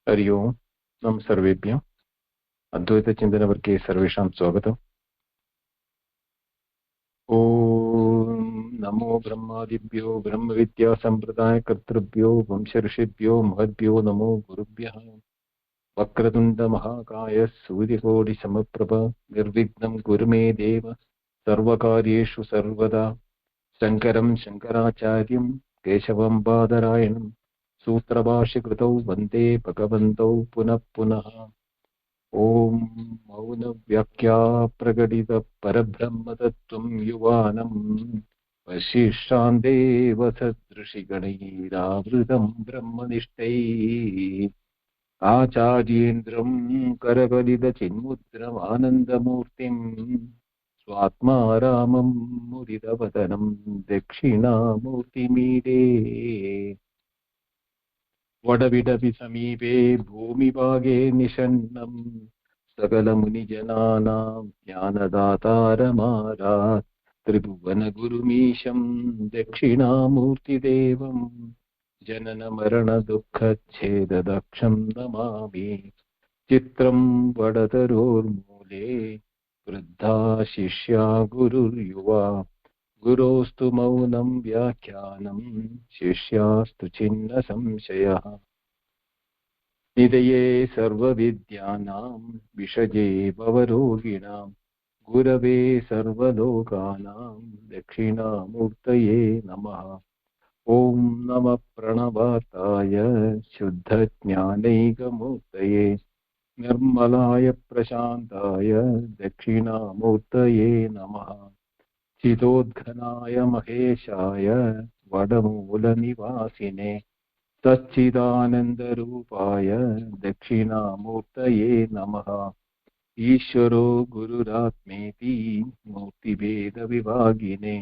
हरि ओम् नम सर्वेभ्यः अद्वैतचिन्तनवर्गे सर्वेषां स्वागतम्। ॐ नमो ब्रह्मादिभ्यो ब्रह्मविद्यासम्प्रदायकर्तृभ्यो वंशऋषिभ्यो महद्भ्यो नमो गुरुभ्यः। वक्रतुण्डमहाकाय सूर्यकोटिसमप्रभ निर्विघ्नं कुरु मे देव सर्वकार्येषु सर्वदा। शङ्करं शङ्कराचार्यं केशवं बादरायणं सूत्रभाष्यकृतौ वन्दे भगवन्तौ पुनः पुनः। ॐ मौनव्याख्या प्रकटित परब्रह्मतत्त्वं युवानम् वसिष्ठान्देव सदृशिगणैरावृतं ब्रह्मनिष्ठैः आचार्येन्द्रं करकलितचिन्मुद्रमानन्दमूर्तिं स्वात्मा रामं मुदितवदनं दक्षिणामूर्तिमीडे वडविडपि समीपे भूमिभागे निषण्णम् सकलमुनिजनानां ज्ञानदातारमारात् त्रिभुवनगुरुमीशं दक्षिणामूर्तिदेवं जननमरणदुःखच्छेददक्षं नमामि। चित्रं वडतरोर्मूले वृद्धा शिष्या गुरुर्युवा गुरोस्तु मौनं व्याख्यानं शिष्यास्तु छिन्न संशयः। निधये सर्वविद्यानां विषये भवरोगिणां गुरवे सर्वलोकानां दक्षिणामूर्तये नमः। ॐ नमः प्रणवाताय शुद्धज्ञानैकमूर्तये निर्मलाय प्रशान्ताय दक्षिणामूर्तये नमः। चिदोद्घनाय महेशाय वडमूलनिवासिने सच्चिदानन्दरूपाय दक्षिणामूर्तये नमः। ईश्वरो गुरुरात्मेति मूर्तिभेदविभागिने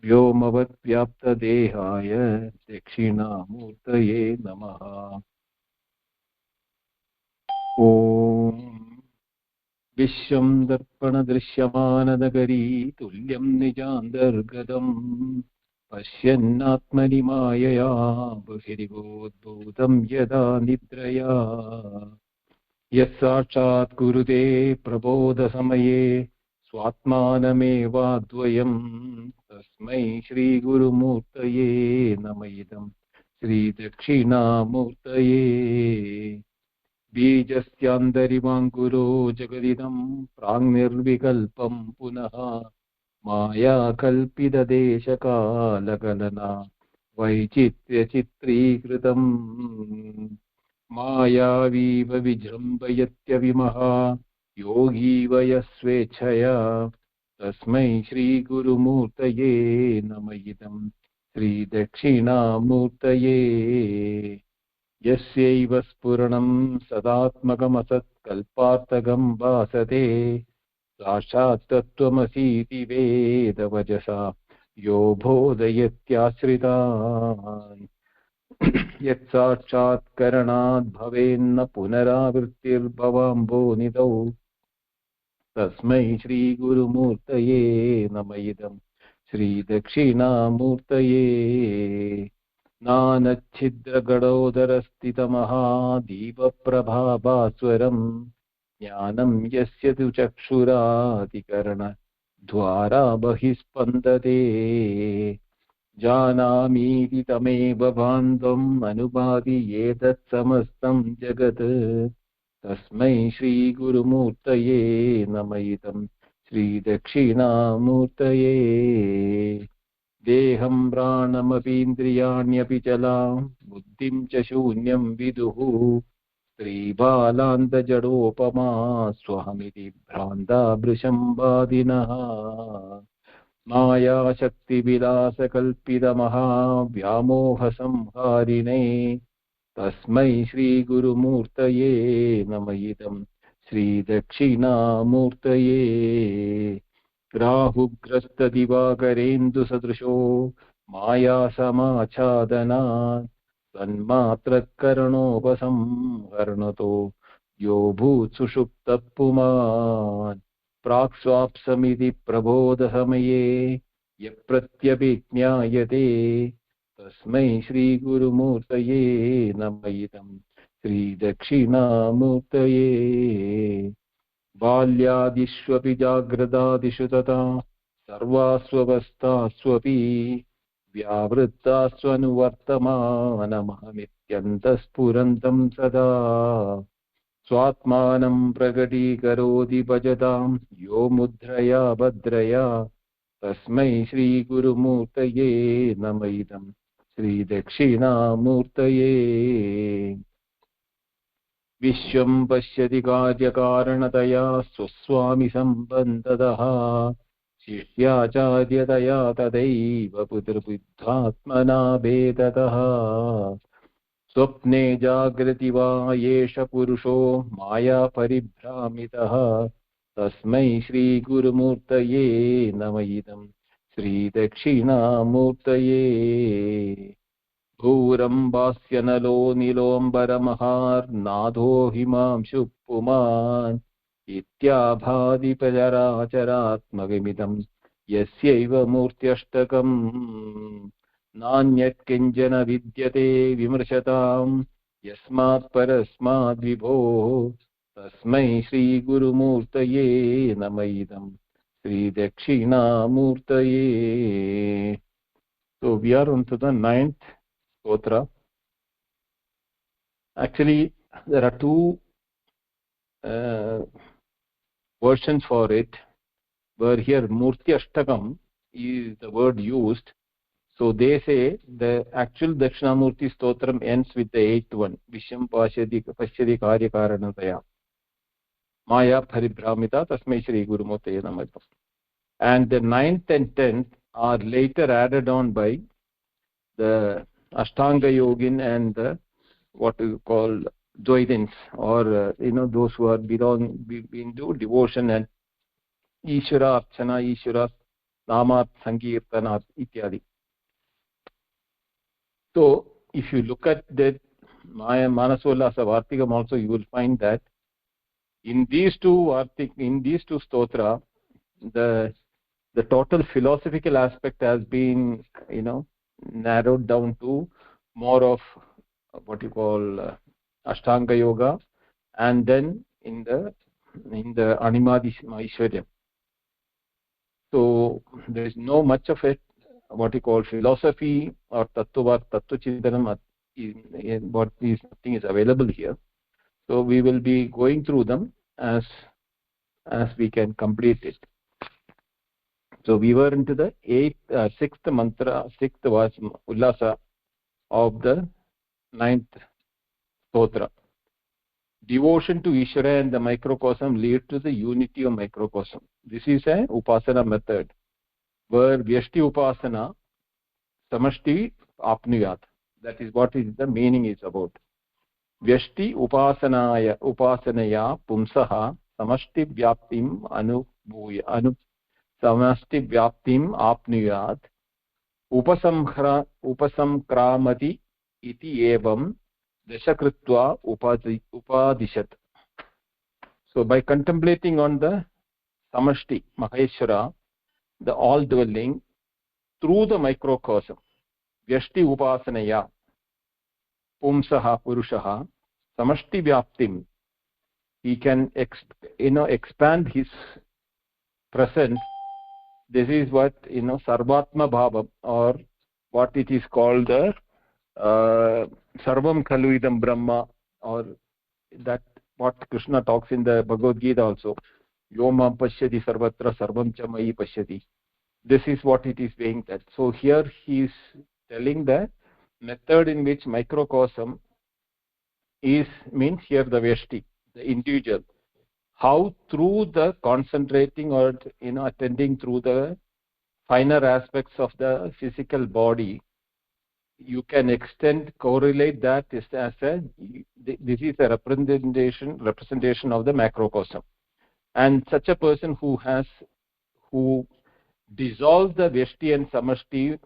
व्योमवद्व्याप्तदेहाय दक्षिणामूर्तये नमः। ॐ विश्वं दर्पणदृश्यमाननगरी तुल्यं निजान्तर्गतम् पश्यन्नात्मनि मायया बहिर्गोद्भूतं यदा निद्रया यत्साक्षात् कुरुते प्रबोधसमये स्वात्मानमेवाद्वयं तस्मै श्रीगुरुमूर्तये नम इदं श्रीदक्षिणामूर्तये। बीजस्यान्तरिवाङ्कुरो जगदिदं प्राङ्निर्विकल्पं पुनः मायाकल्पितदेशकालकलना वैचित्र्यचित्रीकृतम् मायावीव विजृम्भयत्यविमः योगी वयः स्वेच्छया तस्मै श्रीगुरुमूर्तये नम इदं श्रीदक्षिणामूर्तये। यस्यैव स्फुरणं सदात्मकमसत्कल्पार्थकं भासते साक्षात् तत्त्वमसीति वेदवचसा यो बोधयत्याश्रितान् यत्साक्षात्करणाद् भवेन्न पुनरावृत्तिर्भवाम्भोनिधौ तस्मै श्रीगुरुमूर्तये नम इदं श्रीदक्षिणामूर्तये। नानच्छिद्रगडोदरस्थितमहादीपप्रभाभास्वरम् ज्ञानं यस्य तु चक्षुराधिकरणद्वारा बहिस्पन्दते जानामीति तमेव भान्तम् अनुभाति एतत् समस्तं जगत् तस्मै श्रीगुरुमूर्तये नम इदं श्रीदक्षिणामूर्तये। देहं प्राणमपीन्द्रियाण्यपि चलां बुद्धिं च शून्यं विदुः स्त्रीबालान्तजडोपमा स्वहमिति भ्रान्ता भृशम्बादिनः मायाशक्तिविलासकल्पितमहाव्यामोहसंहारिणे तस्मै श्रीगुरुमूर्तये नम इदं श्रीदक्षिणामूर्तये। राहुग्रस्तदिवाकरेन्दुसदृशो मायासमाच्छादनात् तन्मात्रकरणोपसंहरणतो यो भूत्सुषुप्तः पुमान् प्राक्स्वाप्समिति प्रबोधसमये यप्रत्यभिज्ञायते तस्मै श्रीगुरुमूर्तये नम इदं Sri Dakshinamurtaye. बाल्यादिष्वपि जाग्रदादिषु तथा सर्वास्ववस्थास्वपि व्यावृत्तास्वनुवर्तमानमहमित्यन्तःस्फुरन्तं सदा स्वात्मानं प्रकटीकरोति भजतां यो मुद्रया भद्रया तस्मै श्रीगुरुमूर्तये नम इदं श्रीदक्षिणामूर्तये विश्वं पश्यति कार्यकारणतया स्वस्वामि सम्बन्धतः शिष्याचार्यतया तदैव पुत्रबुद्धात्मना भेदतः स्वप्ने जागृति वा एष पुरुषो माया परिभ्रामितः तस्मै श्रीगुरुमूर्तये नम इदं श्रीदक्षिणामूर्तये भूरम्बास्यनलो नीलोऽम्बरमहार्नादो हिमांशु पुमान् इत्याभादिपचराचरात्मकमिदं यस्यैव मूर्त्यष्टकम् नान्यत् किञ्चन विद्यते विमृशतां यस्मात् परस्माद्विभोः तस्मै श्रीगुरुमूर्तये नम इदं श्रीदक्षिणामूर्तये. So we are on to the 9th Stothra. Actually, there are two versions for it, where here Murti Ashtakam is the word used. So they say the actual Dakshinamurthy Stotram ends with the 8th one, Visham Pashyadi Karya Karanataya. Maya Paribhramita Tasmai Shri Gurumurtaye Namah. And the 9th and 10th are later added on by the Ashtanga Yogin and the what we call Dvaitins, or those who are into devotion and Ishvara Archana, Ishvara Namat Sankirtana ityadi. So if you look at that Manasollasa Varthikam also, you will find that in these two stotra, the total philosophical aspect has been narrowed down to more of what you call Ashtanga Yoga, and then in the Animadi Aishwarya. So there is no much of it what you call philosophy or tattva chintanam, what is nothing is available here. So we will be going through them as we can complete it. So we were into the sixth mantra, sixth was ullasa of the 9th stotra. Devotion to Ishvara and the microcosm lead to the unity of microcosm. This is a upasana method where Vyashti upasana samashti apnuyat. That is what is the meaning is about. Vyashti upasanaya pumsaha samashti vyaptim samashti vyaptim apnuyat upasamkramati iti evam dashakritva upadishat. So by contemplating on the samashti maheshwara, the all dwelling, through the microcosm, vyashti upasanaya pumsaha purushaha samashti vyaptim, he can expand his presence. This is what sarvatma bhava, or what it is called the sarvam khalu idam brahma, or that what Krishna talks in the Bhagavad Gita also, yoma pashyati sarvatra sarvam cha mayi pashyati. This is what it is being that. So here he is telling the method in which microcosm means here the Vyashti, the individual, how through the concentrating or attending through the finer aspects of the physical body, you can correlate that as this is a representation of the macrocosm. And such a person who dissolves the Vyashti and Samashti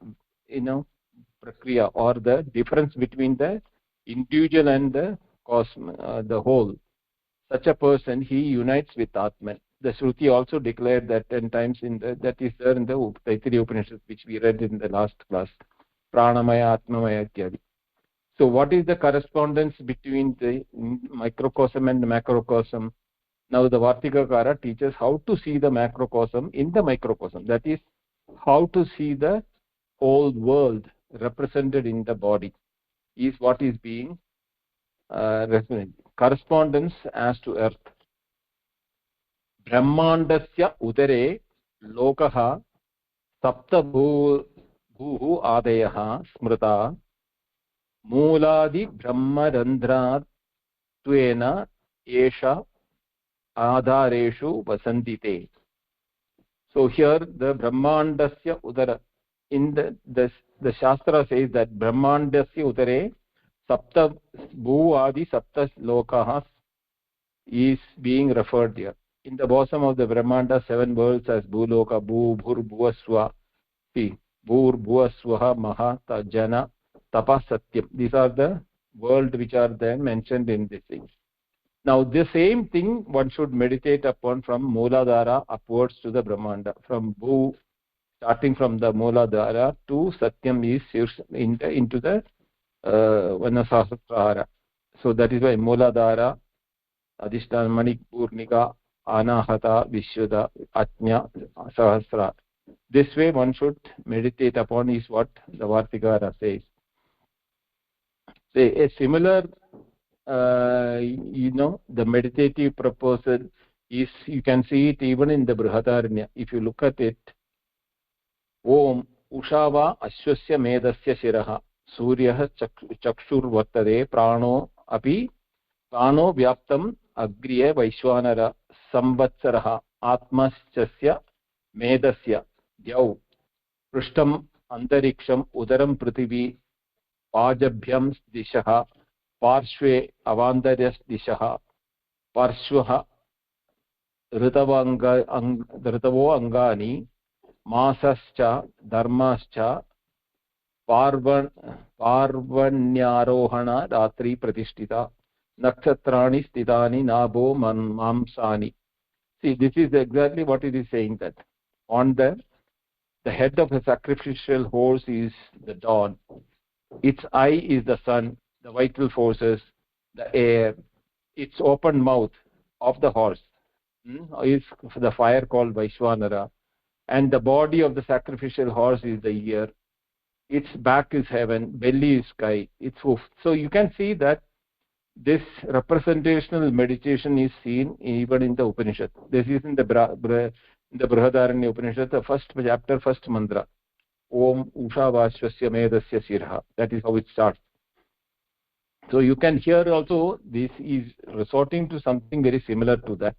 prakriya, or the difference between the individual and the the whole, such a person, he unites with Atman. The Shruti also declared that 10 times that is there in the Taittiriya Upanishad, which we read in the last class, Pranamaya, Atmamaya ityadi. So what is the correspondence between the microcosm and the macrocosm? Now the Vartikakara teaches how to see the macrocosm in the microcosm. That is, how to see the whole world represented in the body is what is being represented. Correspondence as to earth. Brahmandasya udare lokah sapta bhuh adayah smrta मूलादि ब्रह्मरन्ध्रात् त्वेन एष आधारेषु वसन्ति. So here the brahmandasya udara, in the shastra says that brahmandasya udare sapta bhu adi sapta lokah is being referred here. In the bosom of the brahmanda, 7 worlds as bhuloka, bhu, bhur, bhuvaswa, see, bhur, bhuvaswaha, maha, jana, tapa, satyam. These are the world which are then mentioned in this thing. Now the same thing one should meditate upon from Mooladhara upwards to the Brahmanda. From Bhu, starting from the Mooladhara to Satyam is into the Vanasahasrahara. So that is why Mooladhara, Adhisthana, Manik, Purnika, Anahata, Vishwada, Ajna, Sahasra. This way one should meditate upon is what the Vartikara says. Say a similar the meditative proposal is, you can see it even in the Brihadaranya. If you look at it, Om Ushava Ashwasya Medasya Shiraha Suryah Chakshur Vartade Prano Api Prano Vyaptam Agriya Vaishwanara Samvatsaraha Atmaschasya Medasya Dyav Prishtam Antariksham Udaram Prithvi Pajabhyam Dishaha पार्श्वे अवान्तरदिशः पार्श्वः ऋतवो अङ्गानि मासश्च धर्माश्च पार्वण्यारोहण रात्रि प्रतिष्ठिता नक्षत्राणि स्थितानि नाभो मांसानि. See, this is exactly what it is saying, that on the head of a sacrificial horse is the dawn, its eye is the sun, the vital forces, the air, its open mouth of the horse is the fire called Vaishwanara, and the body of the sacrificial horse is the ear, its back is heaven, belly is sky, its hoof. So you can see that this representational meditation is seen even in the Upanishad. This is in the Brihadaranya Upanishad, the first chapter, first mantra, Om Ushavashvasya Medasya Shirha. That is how it starts. So you can hear also this is resorting to something very similar to that,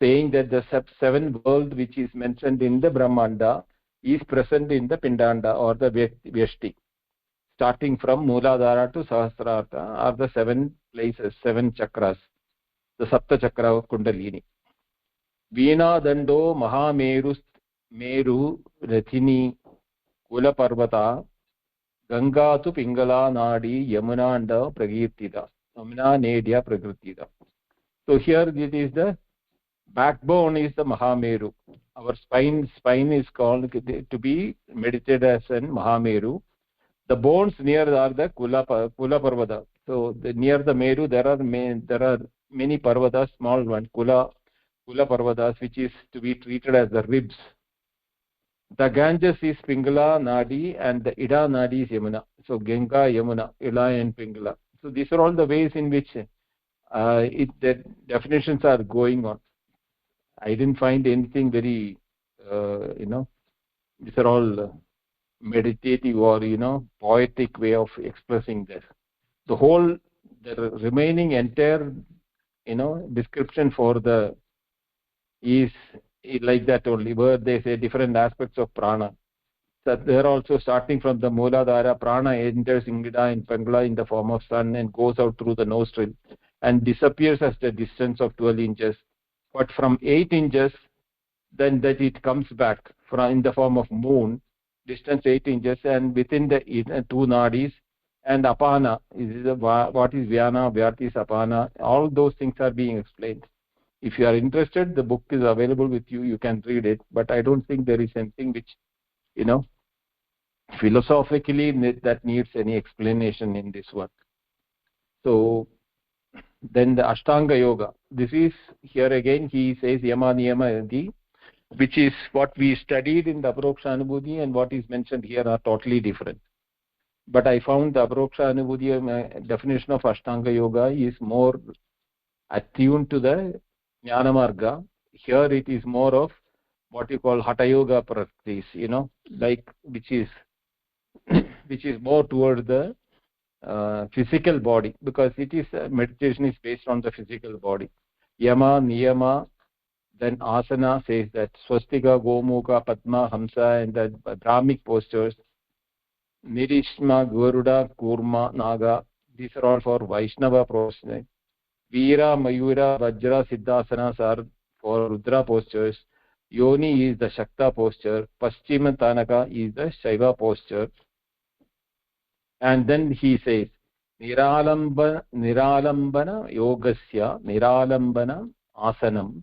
saying that the 7 world which is mentioned in the Brahmanda is present in the Pindanda or the Vyashti. Starting from Mooladhara to Sahasrartha are the 7 places, 7 chakras, the Sapta Chakra of Kundalini. Veena Dando Mahameru Meru Rathini Kula Parvata Ganga tu Pingala Nadi Yamunanda Pragirtida Yamuna Nedya Prakrtida. So here it is the backbone is the Mahameru. Our spine is called to be meditated as an Mahameru. The bones near are the Kula Parvata. So near the Meru there are many Parvatas, small one, Kula Parvatas, which is to be treated as the ribs. The Ganges is Pingala Nadi and the Ida Nadi is Yamuna. So Ganga, Yamuna, Ila and Pingala. So these are all the ways in which the definitions are going on. I didn't find anything very, these are all meditative or, poetic way of expressing this. The remaining entire, description for the is like that only, where they say different aspects of prana. So they're also starting from the Mooladhara, prana enters Ingida and Pangala in the form of sun and goes out through the nostril and disappears at the distance of 12 inches. But from 8 inches, then that it comes back in the form of moon, distance 8 inches, and within the 2 nadis, and apana, what is Vyana, Vyati, Apana, all those things are being explained. If you are interested, the book is available with you, you can read it, but I don't think there is anything which, philosophically that needs any explanation in this work. So then the Ashtanga Yoga, this is here again he says Yama Niyama Adi, which is what we studied in the Aparoksha Anubhuti and what is mentioned here are totally different. But I found the Aparoksha Anubhuti definition of Ashtanga Yoga is more attuned to the Jnana Marga. Here it is more of what you call Hatha Yoga practice, like which is more towards the physical body, because it is meditation is based on the physical body. Yama, Niyama, then Asana says that Swastika, Gomukha, Padma, Hamsa, and the Brahmic postures. Nirishma, Garuda, Kurma, Naga, these are all for Vaishnava postures. Veera, Mayura, Vajra, Siddhasanas are for Rudra postures. Yoni is the Shakta posture. Paschima Tanaka is the Shaiva posture. And then he says, Niralambana yogasya, Niralambana asanam,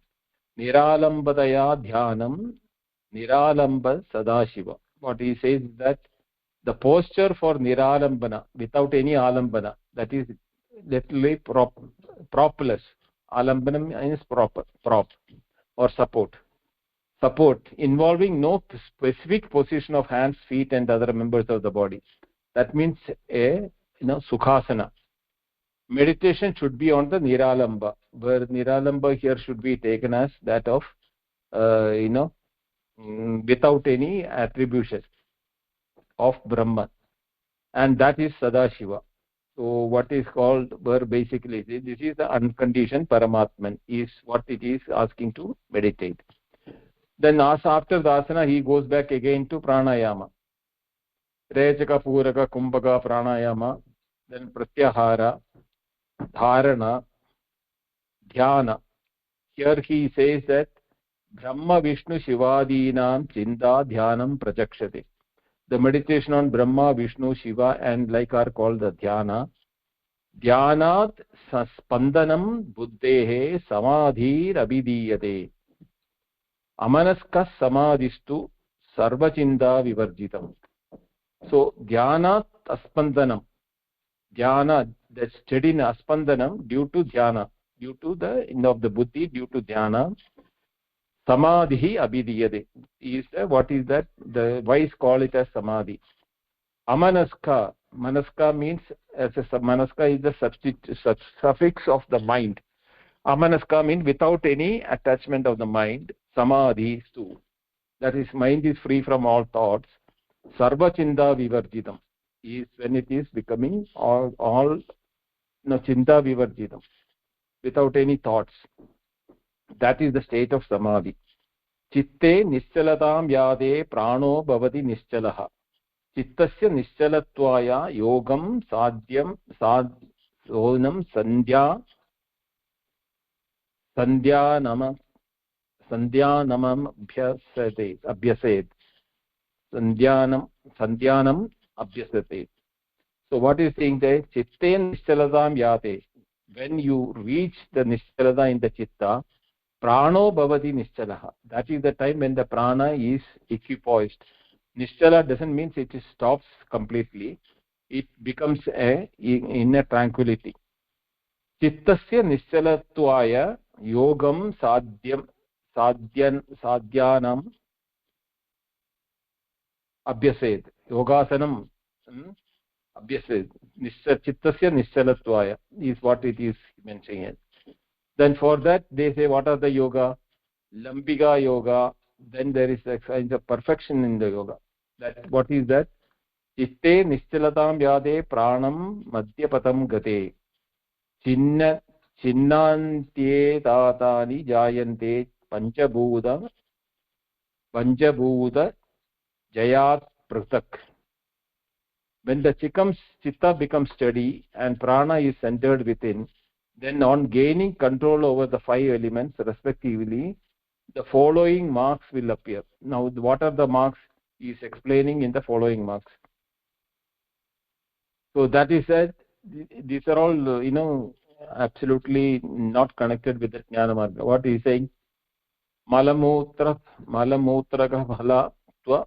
Niralambadaya dhyanam, Niralamba sadashiva. What he says is that the posture for Niralambana, without any alambana, that is literally propless. Alambana means prop or support. Support involving no specific position of hands, feet, and other members of the body. That means a sukhasana. Meditation should be on the Niralamba, where Niralamba here should be taken as that of without any attribution of Brahman, and that is Sadashiva. So what is called, where basically this is the unconditioned Paramatman, is what it is asking to meditate. Then after the asana he goes back again to pranayama. Rechaka, Puraka, Kumbhaka, pranayama, then pratyahara, dharana, dhyana. Here he says that Brahma, Vishnu, Shivadinam Chinta Dhyanam Prajakshate. The meditation on Brahma, Vishnu, Shiva and like are called the dhyana. Dhyanat spandanam buddhehe samadhir abhidiyate. Amanaskas samadhistu sarvachinda vivarjitam. So dhyana aspandanam, dhyana, that steadiness, aspandanam, due to dhyana, due to the end of the buddhi, due to dhyana. Samadhi abhidiyate is what is that? The wise call it as samadhi. Amanaska, manaska means as a manaska is the suffix of the mind. Amanaska means without any attachment of the mind. Samadhi too, that is mind is free from all thoughts. Sarva chinda vivarjitam is when it is becoming all chinda vivarjitam, without any thoughts. That is the state of samadhi. Chitte nischalatam yade prano bhavati nischalaha. Chittasya nischalatvaya yogam sadhyam sadhonam sandhyanamam abhyaset. Sandhyanam abhyasate. So what is saying there? Chitte nischalatam yate. When you reach the nischalata in the chitta, prano bhavati nischalaha. That is the time when the prana is equipoised. Nischala doesn't mean it stops completely. It becomes in a tranquility. Chittasya nischalatvaya yogam sadhyanam abhyased. Yogasanam abhyased. Chittasya nischalatvaya is what it is mentioning. Then for that they say, what are the yoga? Lambika yoga. Then there is a kind of perfection in the yoga. That what is that? Chitte nischalatam yade pranam madhyapatam gate. Chinnantye tatani jayante panchabhuta jayat pratak. When the chitta becomes steady and prana is centered within, then on gaining control over the 5 elements respectively, the following marks will appear. Now what are the marks? He is explaining in the following marks. So that is said, these are all absolutely not connected with the jnana marga. What he is saying? Malamutraka phala tva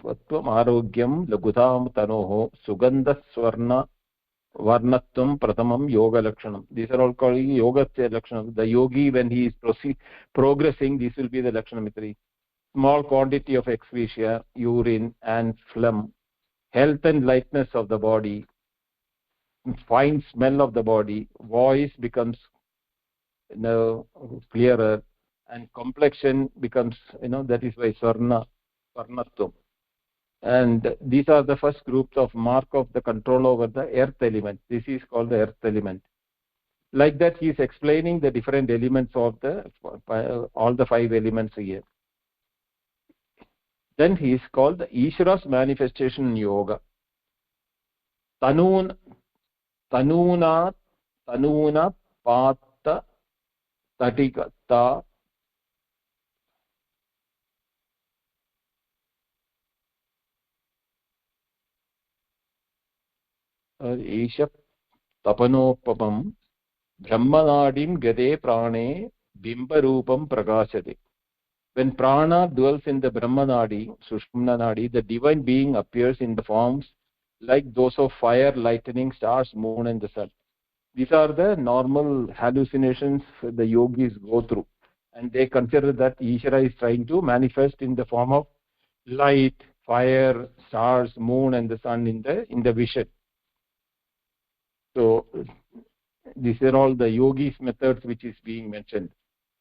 Vatvam Arogyam Lagutam Tanoho Sugandha Varnatvam Pratamam Yoga Lakshanam. These are all called Yoga Lakshanam. The yogi, when he is progressing, this will be the Lakshanam. Small quantity of excretia, urine and phlegm, health and lightness of the body, fine smell of the body, voice becomes clearer, and complexion becomes, that is why Varnatvam. And these are the first groups of mark of the control over the earth element. This is called the earth element. Like that, he is explaining the different elements of all the 5 elements here. Then he is called the Ishvara's manifestation in yoga. Tanuna Pata Tatikata Isha Tapanopamam Brahmanadim Gade Prane Bimbarupam Prakashate. When prana dwells in the Brahmanadi, Sushumna Nadi, the divine being appears in the forms like those of fire, lightning, stars, moon and the sun. These are the normal hallucinations the yogis go through, and they consider that Ishvara is trying to manifest in the form of light, fire, stars, moon and the sun in the vision. So these are all the yogis methods which is being mentioned.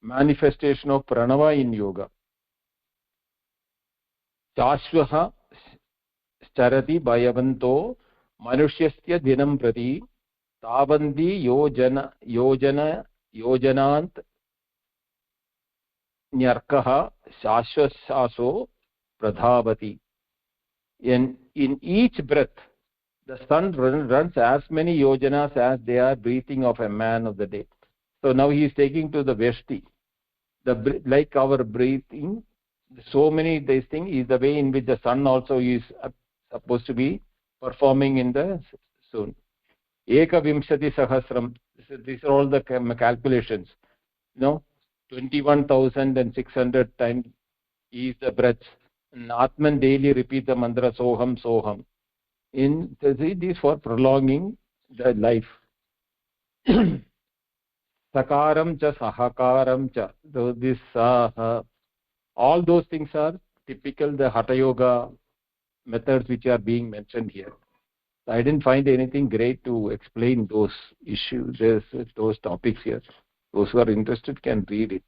Manifestation of pranava in yoga. Shashvaha charati bhayavanto manusyasya dinam prati tavandi yojanant nyarkaha shashvasaso pradhavati. In each breath, the sun runs as many yojanas as they are breathing of a man of the day. So now he is taking to the Veshti. Like our breathing, so many these things is the way in which the sun also is supposed to be performing in the sun. Ekavimshati sahasram. These are all the calculations. 21,600 times is the breath. And Atman daily repeat the mantra soham soham. This for prolonging the life. Sakaram cha sahakaram cha. So this all those things are typical the Hatha Yoga methods which are being mentioned here. I didn't find anything great to explain those issues, those topics here. Those who are interested can read it.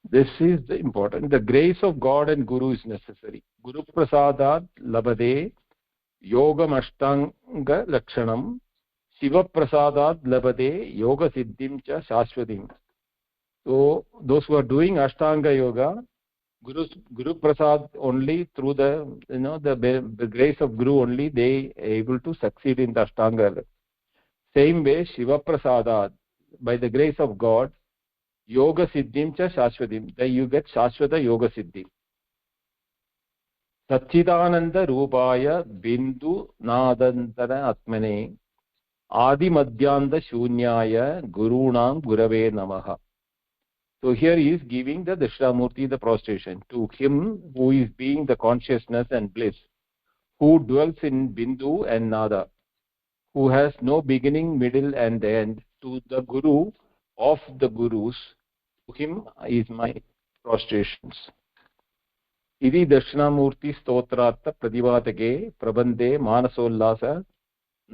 This is the important. The grace of God and Guru is necessary. Guru Prasadat Labade Yogam Ashtanga Lakshanam Shiva Prasadat Labade Yoga Siddhim Cha Shashvatim. So those who are doing Ashtanga Yoga, Guru Prasad only through the grace of Guru only they able to succeed in the Ashtanga. Same way Shiva Prasadat, by the grace of God, Yoga Siddhim Cha Shashvatim, then you get Shashvata Yoga Siddhi. Satchidananda Rupaya Bindu Nadantara Atmane Adi Madhyanda Shunyaya Gurunam Gurave Namaha. So here he is giving the Dakshinamurti the prostration to him who is being the consciousness and bliss, who dwells in Bindu and Nada, who has no beginning, middle and end, to the Guru of the Gurus. To him is my prostrations. Adi Dakshinamurti Stotrartha Pradivadage Prabandhe Manasollasa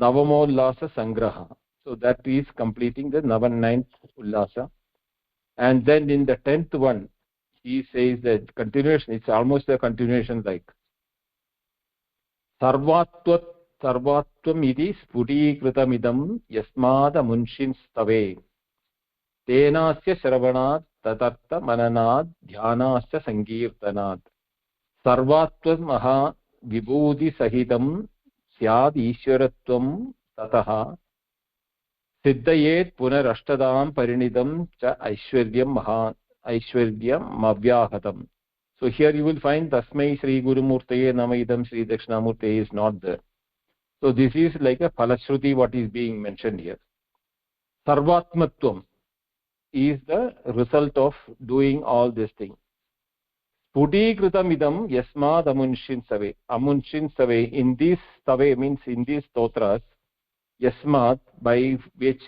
Navamollasa Sangraha. So that is completing the 9th Ullasa. And then in the 10th one, he says that continuation, it's almost a continuation like Sarvatvam iti sputikritamidam yasmada munshin stave tenasya shravanat tatartha mananat dhyanasya sankirtanat Sarvatvam maha vibhuti sahitam syad ishwaratvam tataha siddhayet punarashtadam parinidam cha aishwaryam mavyahatam. So here you will find Tasmai Sri Gurumurtaye Namaidam Sri Dakshinamurtaye is not there. So this is like a Phalashruti what is being mentioned here. Sarvatmatvam is the result of doing all these things. Spudikritam idam yasmad amunshin save. Amunshin save. In this save means in these stotras, yasmad, by which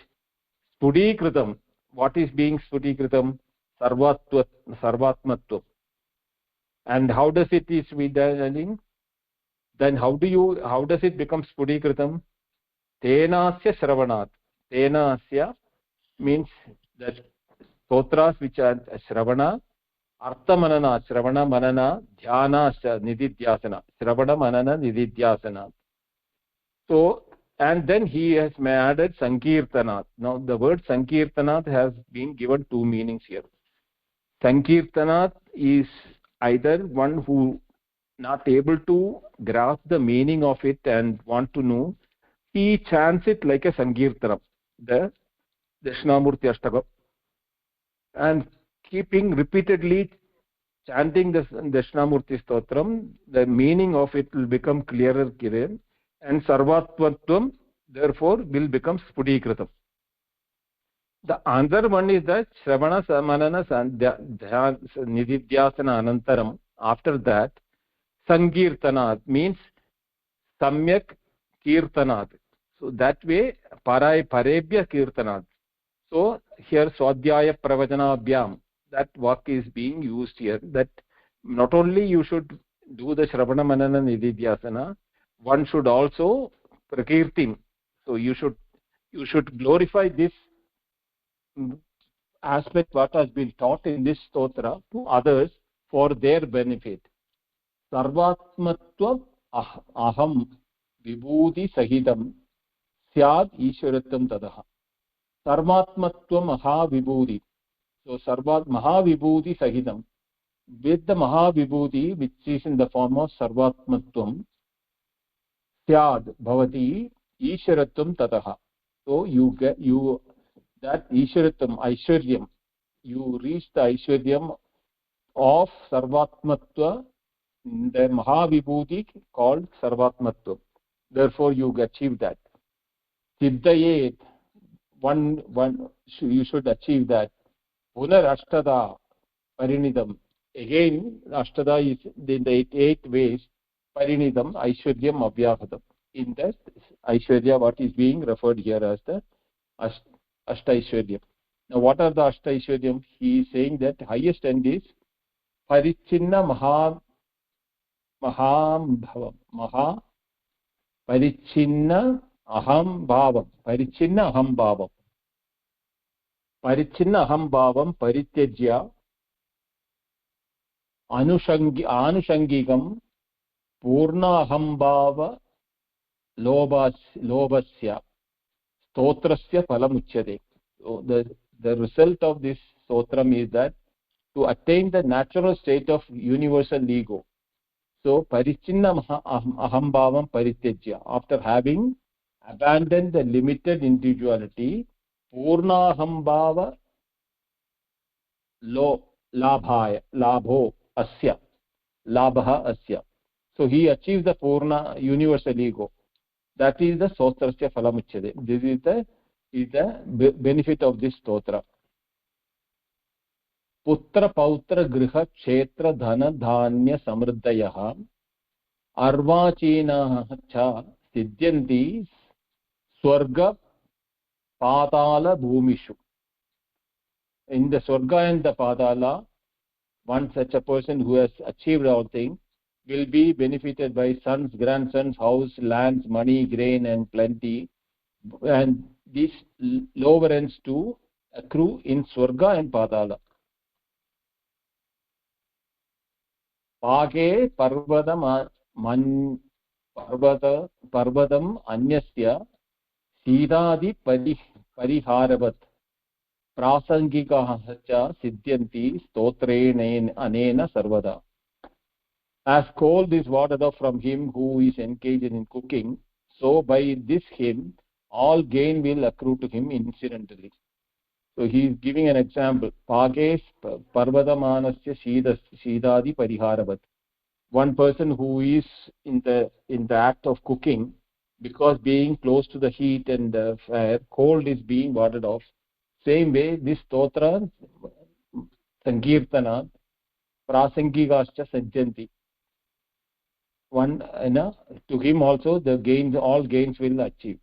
spudikritam. What is being spudikritam? Sarvatva, sarvatmatva. And how does it is be done? Then how does it become spudikritam? Tenasya shravanat. Tenasya means that stotras which are shravana, artha manana, shravana manana, dhyana nididhyasana, shravana manana nididhyasana. So, and then he has added sankirtanat. Now the word sankirtanat has been given two meanings here. Sankirtanat is either one who not able to grasp the meaning of it and want to know, he chants it like a sankirtanam, the Dakshinamurthy Ashtakam, and keeping repeatedly chanting the Dakshinamurthy Stotram, the meaning of it will become clearer, and Sarvatvatvam therefore will become Spudikritam. The other one is the Shravana Manana Nididhyasana Anantaram. After that, Sankirtanat means Samyak Kirtanat. So that way, Parebhya Kirtanat. So here Swadhyaya Pravachanabhyam, that work is being used here, that not only you should do the Shravana Manana Nididhyasana, one should also Prakirtim. So you should glorify this aspect what has been taught in this stotra to others for their benefit. Sarvatmatva aham vibhuti sahitam syad ishwaratam tadaha. Sarvatmatva mahavibhuti. So Sarvat Mahavibhuti Sahitam. With the Mahavibhuti, which is in the form of Sarvatmatvam, Syad Bhavati Ishwaratvam Tataha. So you get that Ishwaratvam, Aishwaryam, you reach the Aishwaryam of Sarvatmatva, the Mahavibhuti called Sarvatmatvam. Therefore you achieve that. Siddhayet, one you should achieve that. Punar Ashtada Parinidam. Again, Ashtada is in the eight ways. Parinidam, Aishwaryam, Abhyahatam. In that Aishwarya, what is being referred here as the Ashtaishwaryam. Now, what are the Ashtaishwaryam? He is saying that highest end is Parichinna Maha Parichinna Aham Bhavam. Parichinna Aham Bhavam. Parichinna Aham Bhavam Parityajya Anushangikam Purna Ahambhava Lobhasya Stotrasya Phalam. So the result of this stotram is that to attain the natural state of universal ego. So Parichinna Ahambhavam Parityajya, after having abandoned the limited individuality, Purna Ahambhava Labho Asya. Labha Asya. So he achieves the Purna universal ego. That is the Stotrasya Phalamuchyate. This is the benefit of this stotra. Putra Pautra Griha Kshetra Dhana Dhanya Samriddhayaha Arvachinaha Cha Siddhyanti Swarga Patala Bhumishu. In the Swarga and the Patala, one such a person who has achieved all things will be benefited by sons, grandsons, house, lands, money, grain and plenty, and these lower ends to accrue in Swarga and Patala. Page Parvadam Anyasya Sidadi Pariharavat Prasangikaha cha Siddhyanti Stotrena Anena Sarvada. As coal is watered off from him who is engaged in cooking, so by this hymn all gain will accrue to him incidentally. So he is giving an example. Pages Parvadamanasya Shidadi Pariharavat. One person who is in the act of cooking, because being close to the heat and the fire, cold is being watered off. Same way, this stotra, Sankirtana, prasangigascha sajjanti. One, to him also the gains, all gains will achieve.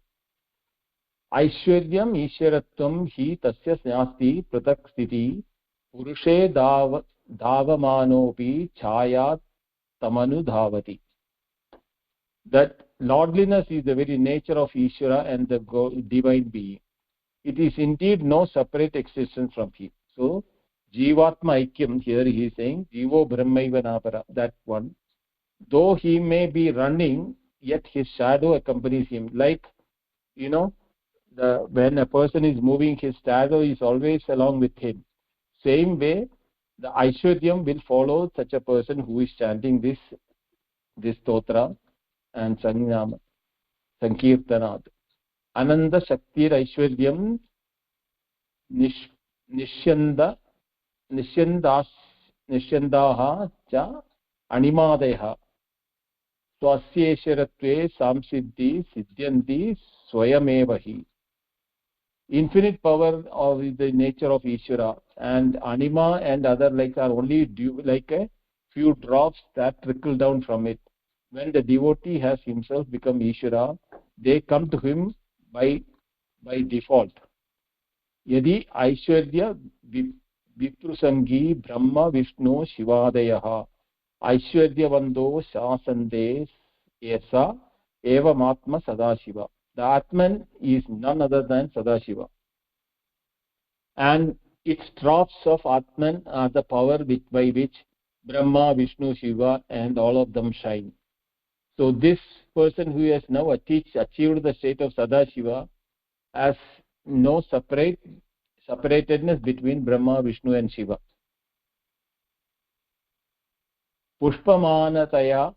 Aishwaryam Ishwaratvam hi tasya nasti pratak sthiti purushe davamanopi chaya tamanu dhavati. That lordliness is the very nature of Ishvara and the divine being. It is indeed no separate existence from him. So Jivatma Aikyam, here he is saying Jivo Brahmaiva Napara, that one. Though he may be running, yet his shadow accompanies him. Like, when a person is moving, his shadow is always along with him. Same way, the Aishwaryam will follow such a person who is chanting this stotra and Sankirtanat. Ananda Shaktir Aishwaryam Nishyanda Nishyandaha cha Animadeha Swasyeeshwaratve Samsiddhi Siddhyanti Swayamevahi. Infinite power of the nature of Ishvara, and anima and other like are only due, like a few drops that trickle down from it. When the devotee has himself become Ishvara, they come to him by default. Yadi Aishwarya Viprusangi Brahma Vishnu Shivadayaha Aishwaryavando Shasande Esa Evamatma Sadashiva. The Atman is none other than Sadashiva. And its drops of Atman are the power by which Brahma, Vishnu, Shiva and all of them shine. So this person who has now achieved the state of Sadashiva has no separatedness between Brahma, Vishnu and Shiva. Pushpamanayata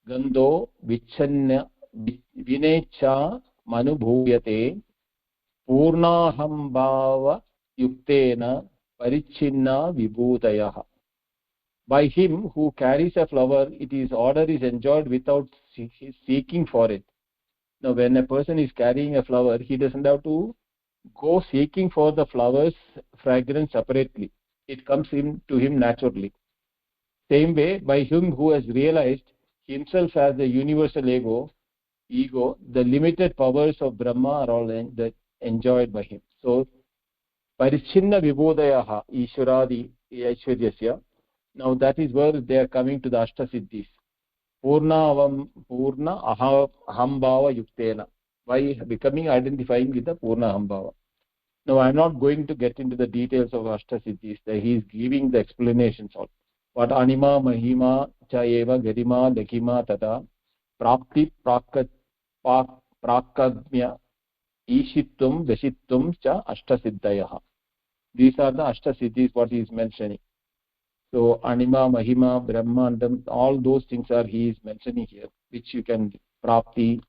gandho vichanna vinecha manubhuyate purnahambhava yuktena parichinna vibhutayah. By him who carries a flower, order is enjoyed without seeking for it. Now, when a person is carrying a flower, he doesn't have to go seeking for the flower's fragrance separately. It comes to him naturally. Same way, by him who has realized himself as the universal ego, the limited powers of Brahma are all enjoyed by him. So, Parichinna Vibhodayaha Ishwaradi Aishwaryasya. Now that is where they are coming to the Ashtasiddhis. Purna Ahambhava Yuktena. By becoming identifying with the Purna Ahambhava. Now I am not going to get into the details of Ashtasiddhis. He is giving the explanations all. But Anima, Mahima, Chayeva, Garima, Lakima, Tata, Prapti, Prakadmya, Ishittum, Veshittum, Cha, Ashtasiddhayaha. These are the Ashtasiddhis what he is mentioning. So Anima, Mahima, Brahmandam, all those things he is mentioning here, which you can Prapti,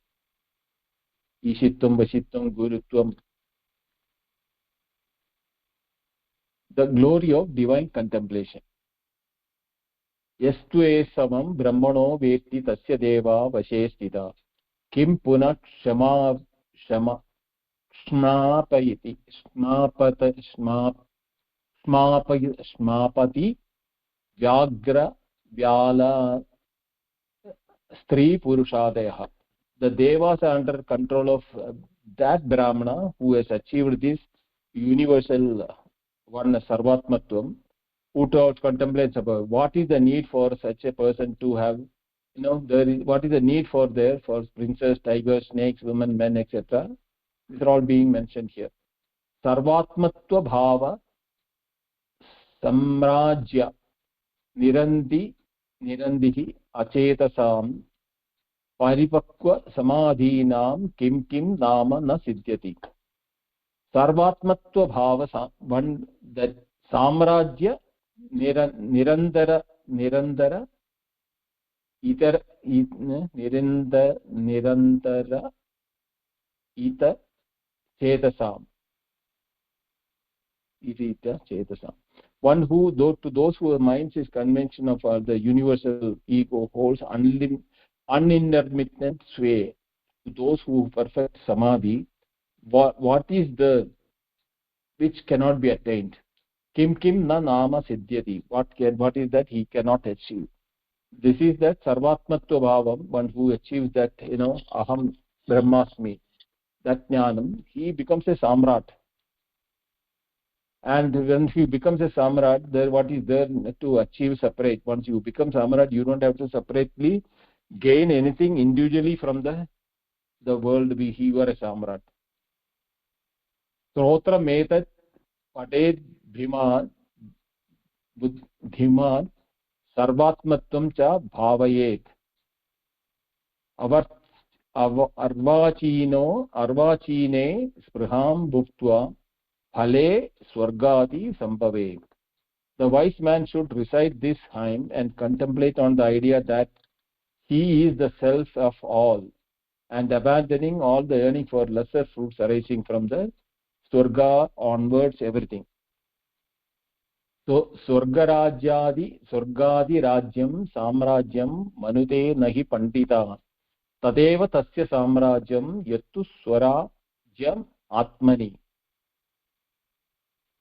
Ishittum, Veshittum, Gurutvam. The glory of divine contemplation. Yastu esamam brahmano veti tasya deva vashe sthita kim punah smapayati smapati vyagra vyala stri purushadayah. The devas are under control of that brahmana who has achieved this universal one sarvatmatvam, who contemplates about what is the need for such a person to have, what is the need for princes, tigers, snakes, women, men, etc. These are all being mentioned here. Sarvatmatva bhava samrajya nirandihi acetasam paripakva samadhinam kim nama na siddhyati. Sarvatmatva bhava, one that samrajya nirandara itara nirandara ita chetasam. One who, to those whose minds is convention of the universal ego, holds unintermittent sway. To those who perfect samadhi, what is the which cannot be attained? Kim na nama siddhyati. What is that he cannot achieve? This is that sarvatmatva bhavam, one who achieves that, aham brahmasmi, that jnanam, he becomes a samrat. And when he becomes a samrat, there what is there to achieve separate? Once you become samrat, you don't have to separately gain anything individually from the world. He were a samrat. Stothra metat padet bhiman buddhiman sarvatmatvam cha bhavayet. Arvachine spriham bhuktva phale swargati sambhave. The wise man should recite this hymn and contemplate on the idea that he is the self of all, and abandoning all the yearning for lesser fruits arising from the swarga onwards, everything. So swargadi rajyam samrajyam manute nahi pandita tadeva tasya samrajyam yattu swarajyam atmani.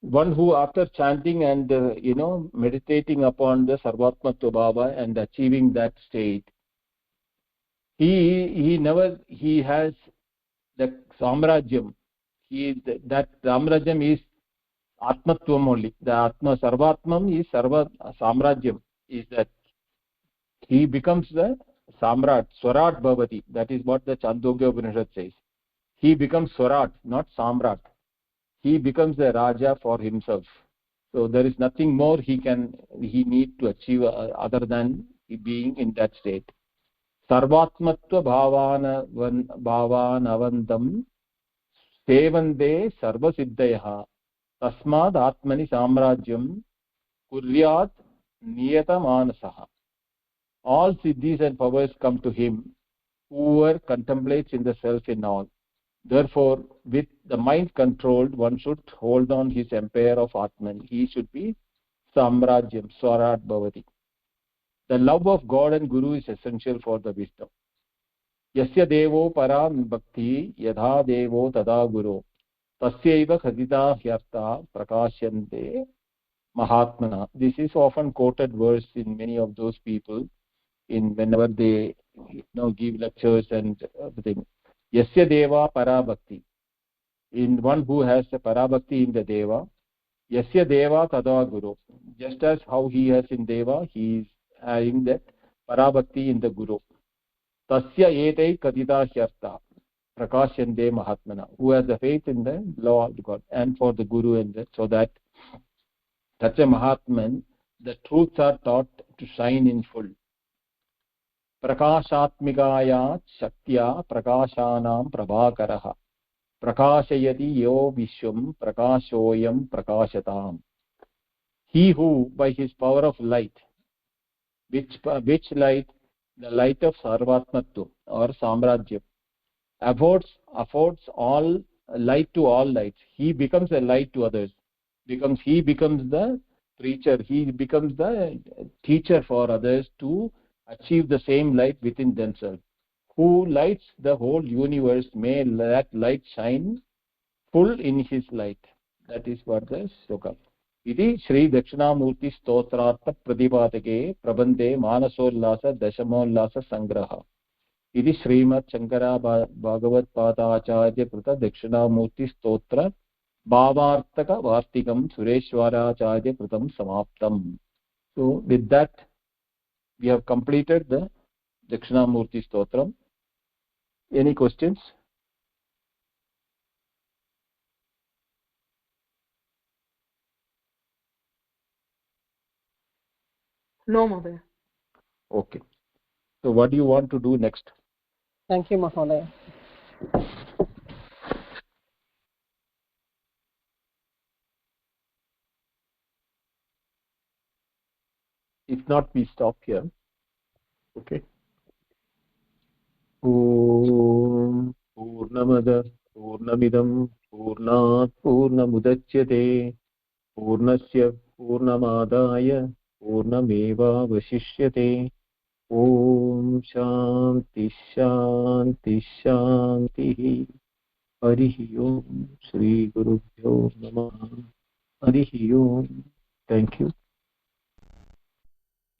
One who, after chanting and meditating upon the sarvatmatva bhava and achieving that state, he has the samrajyam. That samrajyam is atmatvam only. The atma sarvatmam is sarva samrajyam, is that he becomes the samrat, swarat bhavati. That is what the Chandogya Upanishad says. He becomes swarat, not samrat. He becomes a raja for himself. So there is nothing more he need to achieve other than being in that state. Sarvatmatva bhavanavandam sevande sarvasiddhayaha tasmad atmani samrajyam kuryat niyatamanasah. All siddhis and powers come to him, whoever contemplates in the self in all. Therefore, with the mind controlled, one should hold on his empire of Atman. He should be samrajyam, swarat bhavati. The love of God and Guru is essential for the wisdom. Yasya devo param bhakti yadha devo tada guru tasyaiva khadita hyarta prakashyante mahatmana. This is often quoted verse in many of those people whenever they give lectures and everything. Yasya deva para bhakti. In one who has a para bhakti in the deva, yasya deva tada guru. Just as how he has in deva, he is having that para bhakti in the guru. Tasya etai kadita hyarta prakashyante mahatmana. Who has the faith in the law of God and for the guru, and so that such a mahatman, the truths are taught to shine in full. Prakashatmikaya shaktya prakashanam prabhakaraha prakashayati yo vishwam prakashoyam prakashatam. He who, by his power of light, which light? The light of sarvatmatva or samrajya, affords all light to all lights. He becomes a light to others. He becomes the preacher. He becomes the teacher for others to achieve the same light within themselves. Who lights the whole universe, may that light shine full in his light. That is what the sloka. Iti Shri Dakshinamurthy Stotram Pradipatake Prabandhe Manasollasa Dashamollasa Sangraha. Iti Srimad Shankara Bhagavat Padacharya Krita Dakshinamurthy Stotra Bhavartaka Vartikam Suresuracharya Kritam Samaptam. So with that, we have completed the Dakshinamurthy Stotram. Any questions? No, Mahodaya. Okay. So what do you want to do next? Thank you, Mahodaya. If not, we stop here. Okay. Om Purnamada Purnamidam Purnat Purnamudachyate Purnasya Purnamadaya Purnameva Vasishyate. Om Shanti Shanti Shanti. Harihi Om Shri Gurubhyo Namaha. Harihi Om. Thank you.